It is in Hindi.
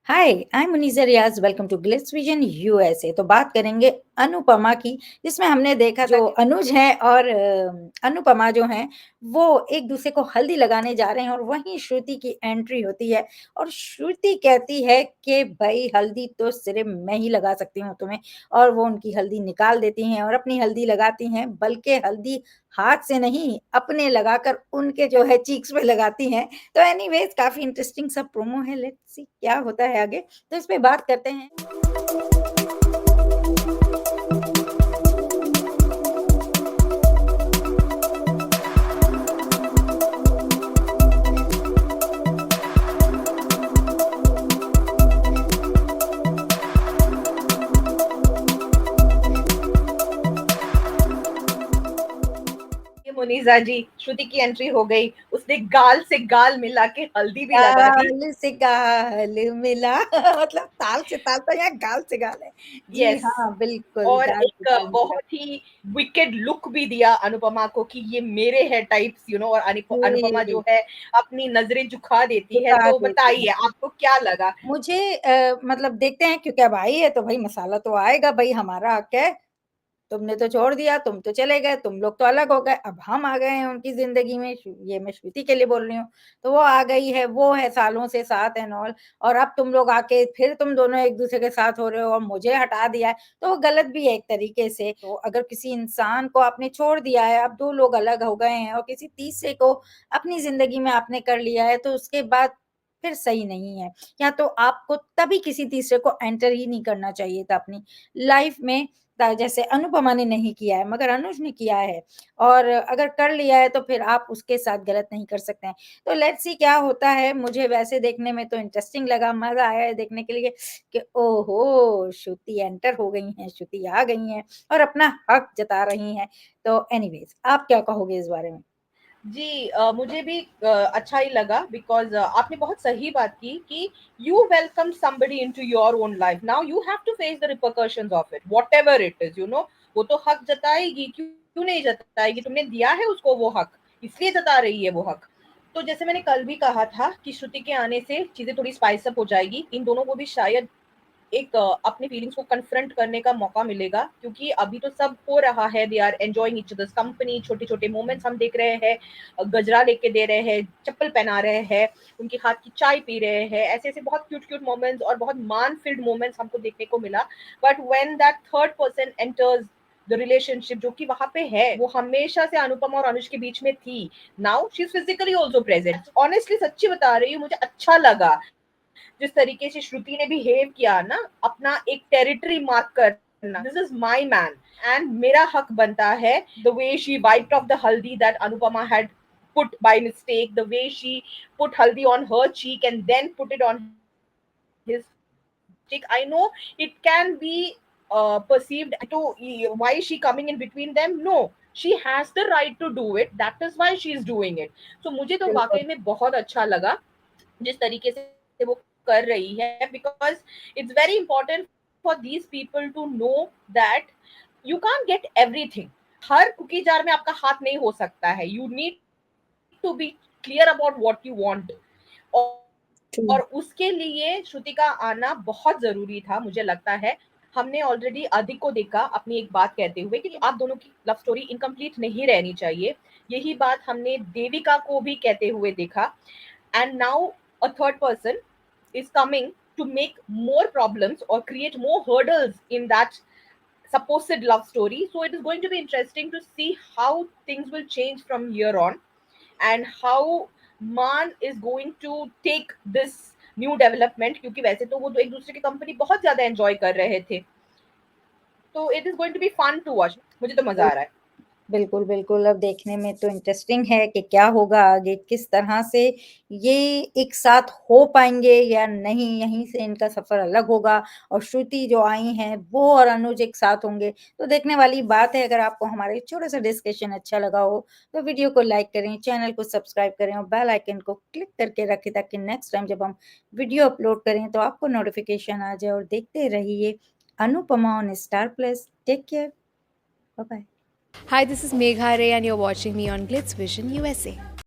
Hi, I am Muniza Riyaz, welcome to Glitz Vision USA. तो बात करेंगे अनुपमा की, जिसमें हमने देखा था जो अनुज हैं और अनुपमा जो हैं, वो एक-दूसरे को हल्दी लगाने जा रहे हैं और वहीं श्रुति की एंट्री होती है और श्रुति कहती है कि भई हल्दी तो सिर्फ़ मैं ही लगा सकती हूँ तुम्हें, और वो उनकी हल्दी निकाल देती हैं और अपनी हल्दी लगाती हैं, बल्कि हल्दी हाथ से नहीं, अपने लगाकर उनके जो है चीक्स पे लगाती हैं। तो एनीवेज़ काफ़ी इंटरेस्टिंग सा प्रोमो है, लेट्स सी क्या होता है आगे, तो इस पे बात करते हैं। ये मुनीज़ा जी, श्रुति की एंट्री हो गई। उसने गाल से गाल मिला के हल्दी भी लगा दी। गाल से गाल मिला मतलब ताल से ताल तो यहाँ गाल से गाल है। जी यस। हाँ, बिल्कुल और गाल से एक गाल मिला। बहुत ही विकेड लुक भी दिया अनुपमा को कि ये मेरे है टाइप्स, और अनुपमा जी, जो है अपनी नज़रें झुका देती है। झुका तो देती बताइए है। आपको क्या लगा? मुझे मतलब देखते हैं क्योंकि अब आई है तो भई मसाला तो आएगा, भई हमारा हक है। तुमने तो छोड़ दिया, तुम तो चले गए, तुम लोग तो अलग हो गए, अब हम आ गए हैं उनकी ज़िंदगी में, ये मैं श्रुति के लिए बोल रही हूँ। तो वो आ गई है, वो है सालों से साथ एंड ऑल, और अब तुम लोग आके फिर तुम दोनों एक-दूसरे के साथ हो रहे हो और मुझे हटा दिया है, तो वो गलत भी है एक तरीके से। तो अगर किसी इंसान को आपने छोड़ दिया है, अब 2 लोग अलग हो गए हैं और किसी तीसरे को अपनी ज़िंदगी में आपने कर लिया है, तो उसके बाद फिर सही नहीं है। या तो आपको तभी किसी तीसरे को एंटर ही नहीं करना चाहिए था अपनी लाइफ़ में, जैसे अनुपमा ने नहीं किया है मगर अनुज ने किया है, और अगर कर लिया है तो फिर आप उसके साथ गलत नहीं कर सकते हैं। तो लेट्स सी क्या होता है। मुझे वैसे देखने में तो इंटरेस्टिंग लगा, मज़ा आया है देखने के लिए कि ओहो! श्रुति एंटर हो गई हैं, श्रुति आ गई हैं और अपना हक जता रही हैं। तो एनीवेज़ आप क्या कहोगे इस बारे में? जी, मुझे भी अच्छा ही लगा बिकॉज़ आपने बहुत सही बात की कि you welcome somebody into your own life. Now you have to face the repercussions of it, whatever it is, वो तो हक जताएगी, क्यों क्यों नहीं जताएगी? तुमने दिया है उसको वो हक, इसलिए जता रही है वो हक। तो जैसे मैंने कल भी कहा था कि श्रुति के आने से चीज़ें थोड़ी स्पाइस अप हो जाएगी। इन दोनों को भी शायद एक अपनी फीलिंग्स को कन्फ्रंट करने का मौका मिलेगा, क्योंकि अभी तो सब हो रहा है, they are enjoying each others company. छोटे छोटे मोमेंट्स हम देख रहे हैं, गजरा लेके दे रहे हैं, चप्पल पहना रहे हैं, उनके हाथ की चाय पी रहे हैं, ऐसे ऐसे बहुत क्यूट क्यूट मोमेंट्स और बहुत मान फिल्ड मोमेंट्स हमको देखने को मिला। But when that third person enters the relationship जो कि वहां पे है, वो हमेशा से अनुपमा और अनुज के बीच में थी। Now she is physically also present. Honestly सच्ची बता रही हूँ, मुझे अच्छा लगा जिस तरीके से श्रुति ने बिहेव किया ना, अपना एक टेरिटरी मार्क करना, this is my man and मेरा हक बनता है। The way she wiped off the haldi that Anupama had put by mistake, the way she put haldi on her cheek and then put it on his cheek. I know it can be perceived to why is she coming in between them. No, she has the right to do it, that is why she is doing it. So मुझे तो बिल्कुल। वाकई में बहुत अच्छा लगा जिस तरीके से वो कर रही है, because it's very important for these people to know that you can get everything. हर कुकी जार में आपका हाथ नहीं हो सकता है। You need to be clear about what you want. True. और उसके लिए श्रुति का आना बहुत जरूरी था, मुझे लगता है। हमने ऑलरेडी अधिक को देखा अपनी एक बात कहते हुए कि आप दोनों की लव स्टोरी इनकम्प्लीट नहीं रहनी चाहिए। यही बात हमने देविका को भी कहते हुए देखा। And now a third person is coming to make more problems or create more hurdles in that supposed love story. So it is going to be interesting to see how things will change from here on, and how Man is going to take this new development, क्योंकि वैसे तो वो तो एक दूसरे की कंपनी बहुत ज्यादा एंजॉय कर रहे थे। तो it is going to be fun to watch. मुझे तो मजा आ रहा है। बिल्कुल, बिल्कुल। अब देखने में तो इंटरेस्टिंग है कि क्या होगा आगे, किस तरह से ये एक साथ हो पाएँगे या नहीं, यहीं से इनका सफ़र अलग होगा, और श्रुति जो आई हैं, वो और अनुज एक साथ होंगे, तो देखने वाली बात है। अगर आपको हमारा ये छोटा-सा डिस्कशन अच्छा लगा हो, तो वीडियो को लाइक करें, चैनल को सब्सक्राइब करें और बेल आइकन को क्लिक करके रखें, ताकि नेक्स्ट टाइम जब हम वीडियो अपलोड करें, तो आपको नोटिफ़िकेशन आ जाए, और देखते रहिए Anupama on Star Plus. Take care, bye bye. Hi, this is Megha Ray, and you're watching me on Glitz Vision USA.